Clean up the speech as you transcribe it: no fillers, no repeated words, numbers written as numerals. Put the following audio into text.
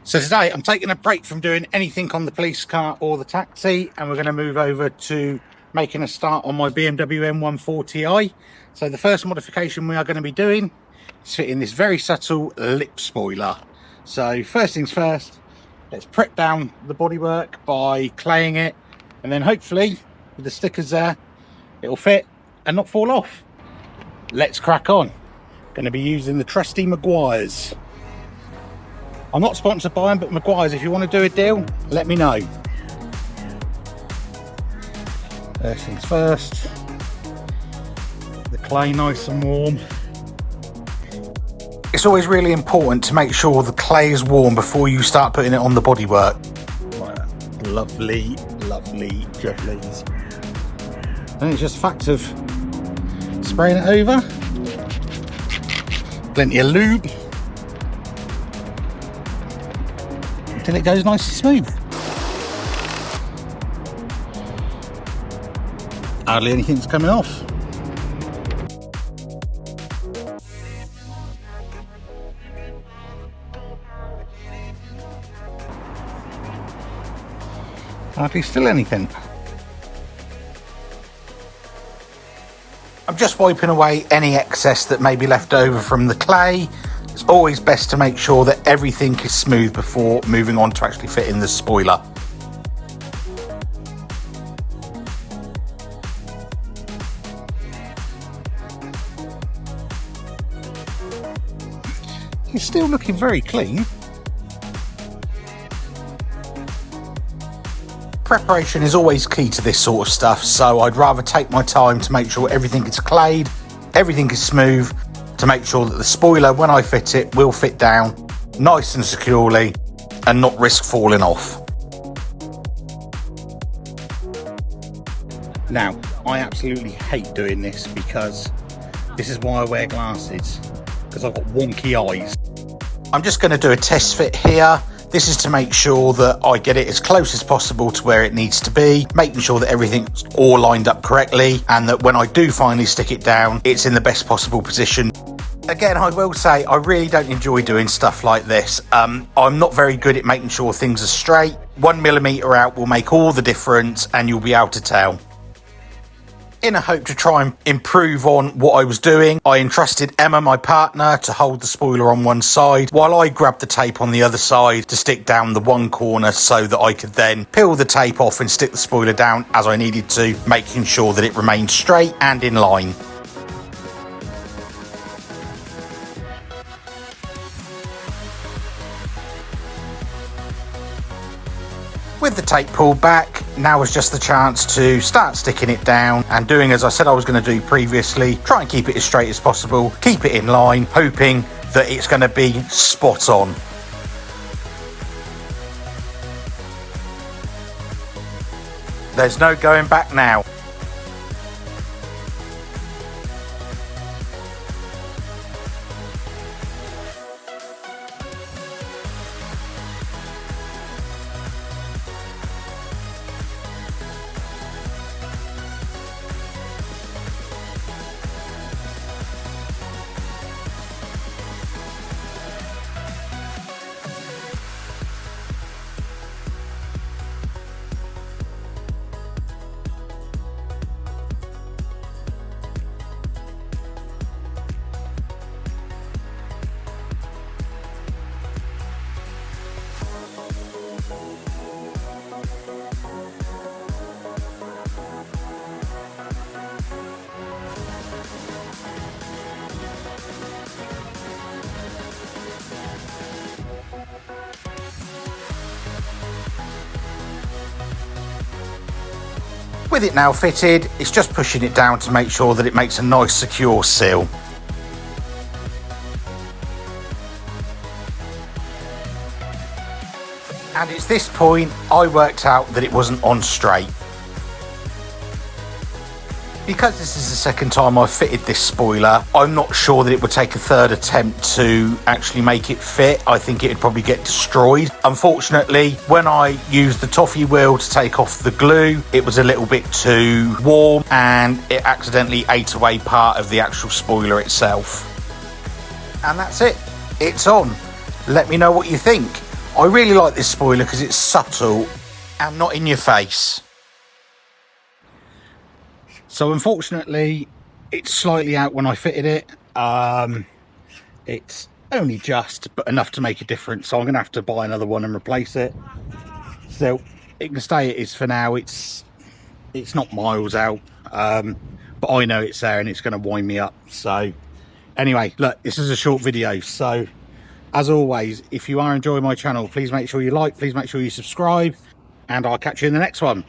So today I'm taking a break from doing anything on the police car or the taxi, and we're going to move over to making a start on my BMW M140i. So the first modification we are going to be doing is fitting this very subtle lip spoiler. So first things first, let's prep down the bodywork by claying it, and then hopefully with the stickers there it'll fit and not fall off. Let's crack on. Going to be using the trusty Maguires. I'm not sponsored by them, but Maguires, if you want to do a deal, let me know. First things first, the clay nice and warm. It's always really important to make sure the clay is warm before you start putting it on the bodywork. Right, lovely, lovely dribblies. And it's just a fact of spraying it over. Plenty of lube. Until it goes nice and smooth. Hardly anything's coming off. Hardly still anything. I'm just wiping away any excess that may be left over from the clay. It's always best to make sure that everything is smooth before moving on to actually fitting the spoiler. You're still looking very clean. Preparation is always key to this sort of stuff, so I'd rather take my time to make sure everything is clayed, everything is smooth, to make sure that the spoiler, when I fit it, will fit down nice and securely and not risk falling off. Now, I absolutely hate doing this because this is why I wear glasses, because I've got wonky eyes. I'm just going to do a test fit here. This is to make sure that I get it as close as possible to where it needs to be, making sure that everything's all lined up correctly, and that when I do finally stick it down, it's in the best possible position. Again, I will say I really don't enjoy doing stuff like this. I'm not very good at making sure things are straight. 1 millimeter out will make all the difference, and you'll be able to tell. In a hope to try and improve on what I was doing, I entrusted Emma, my partner, to hold the spoiler on one side while I grabbed the tape on the other side to stick down the one corner so that I could then peel the tape off and stick the spoiler down as I needed to, making sure that it remained straight and in line. With the tape pulled back, now is just the chance to start sticking it down and doing as I said I was going to do previously. Try and keep it as straight as possible, keep it in line, hoping that it's going to be spot on. There's no going back now. With it now fitted, it's just pushing it down to make sure that it makes a nice secure seal. And it's this point I worked out that it wasn't on straight. Because this is the second time I've fitted this spoiler, I'm not sure that it would take a third attempt to actually make it fit. I think it would probably get destroyed. Unfortunately, when I used the toffee wheel to take off the glue, it was a little bit too warm and it accidentally ate away part of the actual spoiler itself. And that's it. It's on. Let me know what you think. I really like this spoiler because it's subtle and not in your face. So unfortunately, it's slightly out when I fitted it. It's only just, but enough to make a difference. So I'm going to have to buy another one and replace it. So it can stay it is for now. It's not miles out, but I know it's there and it's going to wind me up. So anyway, look, this is a short video. So as always, if you are enjoying my channel, please make sure you like, please make sure you subscribe, and I'll catch you in the next one.